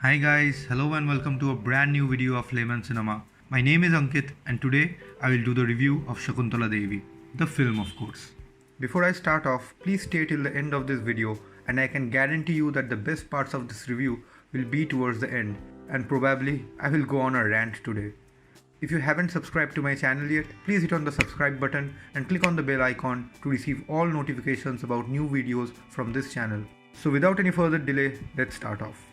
Hi guys, hello and welcome to a brand new video of Layman Cinema. My name is Ankit and today I will do the review of Shakuntala Devi, the film of course. Before I start off, please stay till the end of this video and I can guarantee you that the best parts of this review will be towards the end and probably I will go on a rant today. If you haven't subscribed to my channel yet, please hit on the subscribe button and click on the bell icon to receive all notifications about new videos from this channel. So without any further delay, let's start off.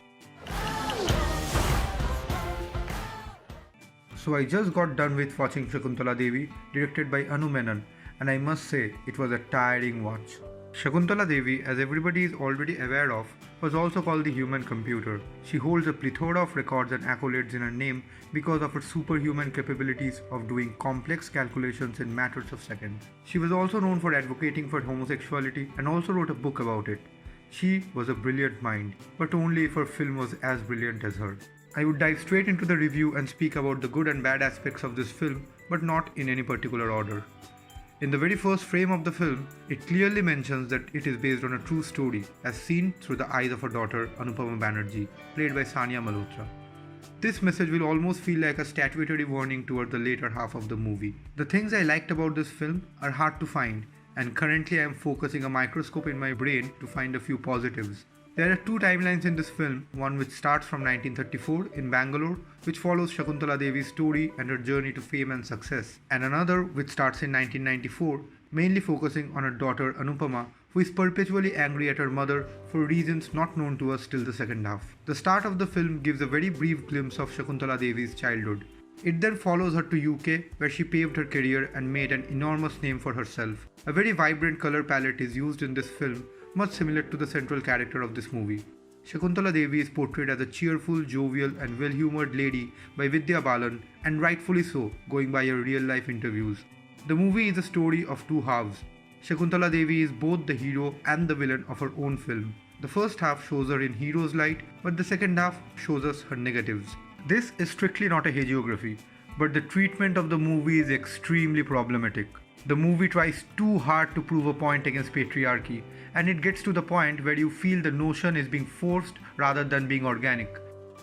So I just got done with watching Shakuntala Devi, directed by Anu Menon, and I must say it was a tiring watch. Shakuntala Devi, as everybody is already aware of, was also called the human computer. She holds a plethora of records and accolades in her name because of her superhuman capabilities of doing complex calculations in matters of seconds. She was also known for advocating for homosexuality and also wrote a book about it. She was a brilliant mind, but only if her film was as brilliant as her. I would dive straight into the review and speak about the good and bad aspects of this film, but not in any particular order. In the very first frame of the film, it clearly mentions that it is based on a true story, as seen through the eyes of her daughter Anupama Banerjee, played by Sania Malhotra. This message will almost feel like a statutory warning toward the later half of the movie. The things I liked about this film are hard to find, and currently I am focusing a microscope in my brain to find a few positives. There are two timelines in this film, one which starts from 1934 in Bangalore, which follows Shakuntala Devi's story and her journey to fame and success, and another which starts in 1994, mainly focusing on her daughter Anupama, who is perpetually angry at her mother for reasons not known to us till the second half. The start of the film gives a very brief glimpse of Shakuntala Devi's childhood. It then follows her to UK, where she paved her career and made an enormous name for herself. A very vibrant color palette is used in this film, much similar to the central character of this movie. Shakuntala Devi is portrayed as a cheerful, jovial and well-humoured lady by Vidya Balan, and rightfully so, going by her real-life interviews. The movie is a story of two halves. Shakuntala Devi is both the hero and the villain of her own film. The first half shows her in hero's light, but the second half shows us her negatives. This is strictly not a hagiography, but the treatment of the movie is extremely problematic. The movie tries too hard to prove a point against patriarchy, and it gets to the point where you feel the notion is being forced rather than being organic.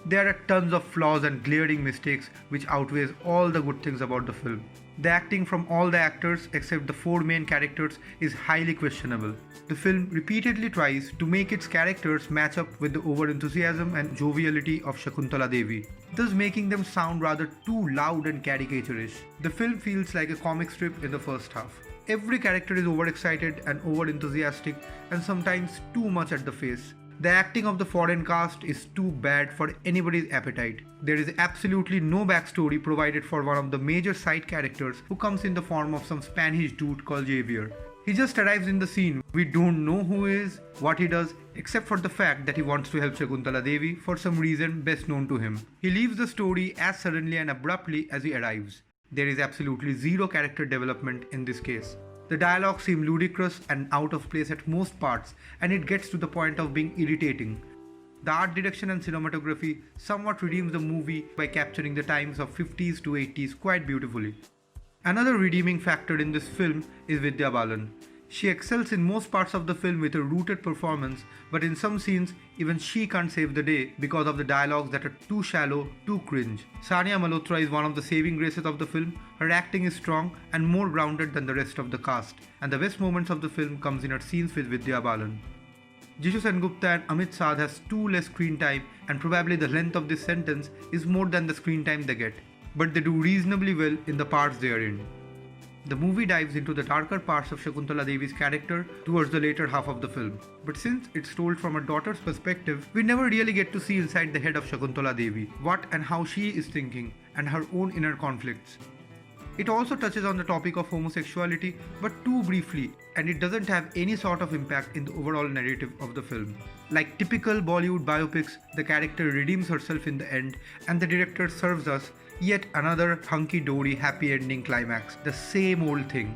There are tons of flaws and glaring mistakes which outweighs all the good things about the film. The acting from all the actors except the four main characters is highly questionable. The film repeatedly tries to make its characters match up with the over-enthusiasm and joviality of Shakuntala Devi, thus making them sound rather too loud and caricaturish. The film feels like a comic strip in the first half. Every character is overexcited and over-enthusiastic and sometimes too much at the face. The acting of the foreign cast is too bad for anybody's appetite. There is absolutely no backstory provided for one of the major side characters who comes in the form of some Spanish dude called Javier. He just arrives in the scene. We don't know who he is, what he does, except for the fact that he wants to help Shakuntala Devi for some reason best known to him. He leaves the story as suddenly and abruptly as he arrives. There is absolutely zero character development in this case. The dialogue seems ludicrous and out of place at most parts, and it gets to the point of being irritating. The art direction and cinematography somewhat redeems the movie by capturing the times of 50s to 80s quite beautifully. Another redeeming factor in this film is Vidya Balan. She excels in most parts of the film with her rooted performance, but in some scenes, even she can't save the day because of the dialogues that are too shallow, too cringe. Sania Malhotra is one of the saving graces of the film. Her acting is strong and more grounded than the rest of the cast, and the best moments of the film comes in her scenes with Vidya Balan. Jishu Sengupta and Amit Saad has too less screen time, and probably the length of this sentence is more than the screen time they get, but they do reasonably well in the parts they are in. The movie dives into the darker parts of Shakuntala Devi's character towards the later half of the film. But since it's told from her daughter's perspective, we never really get to see inside the head of Shakuntala Devi, what and how she is thinking, and her own inner conflicts. It also touches on the topic of homosexuality, but too briefly, and it doesn't have any sort of impact in the overall narrative of the film. Like typical Bollywood biopics, the character redeems herself in the end, and the director serves us yet another hunky-dory happy ending climax, the same old thing.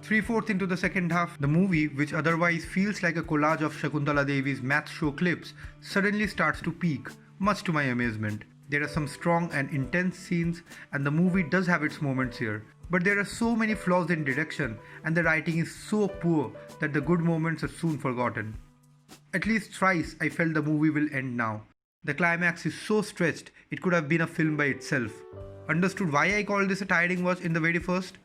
Three-fourths into the second half, the movie, which otherwise feels like a collage of Shakuntala Devi's math show clips, suddenly starts to peak, much to my amazement. There are some strong and intense scenes, and the movie does have its moments here. But there are so many flaws in direction, and the writing is so poor that the good moments are soon forgotten. At least thrice I felt the movie will end now. The climax is so stretched, it could have been a film by itself. Understood why I called this a tiring watch in the very first?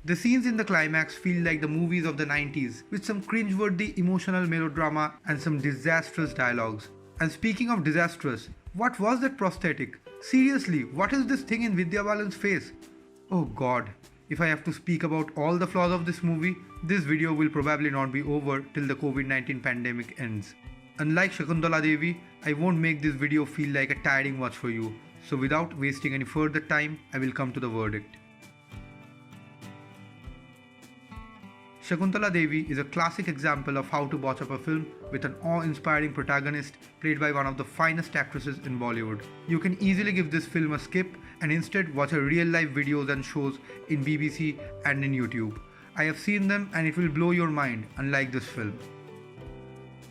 The scenes in the climax feel like the movies of the 90s, with some cringeworthy emotional melodrama and some disastrous dialogues. And speaking of disastrous, what was that prosthetic? Seriously, what is this thing in Vidya Balan's face? Oh god, if I have to speak about all the flaws of this movie, this video will probably not be over till the COVID-19 pandemic ends. Unlike Shakuntala Devi, I won't make this video feel like a tiring watch for you. So without wasting any further time, I will come to the verdict. Shakuntala Devi is a classic example of how to botch up a film with an awe-inspiring protagonist played by one of the finest actresses in Bollywood. You can easily give this film a skip and instead watch her real-life videos and shows in BBC and in YouTube. I have seen them and it will blow your mind, unlike this film.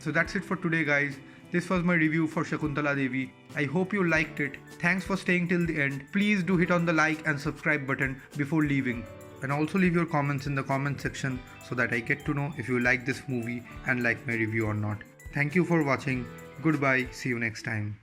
So that's it for today, guys. This was my review for Shakuntala Devi. I hope you liked it. Thanks for staying till the end. Please do hit on the like and subscribe button before leaving. And also leave your comments in the comment section so that I get to know if you like this movie and like my review or not. Thank you for watching. Goodbye. See you next time.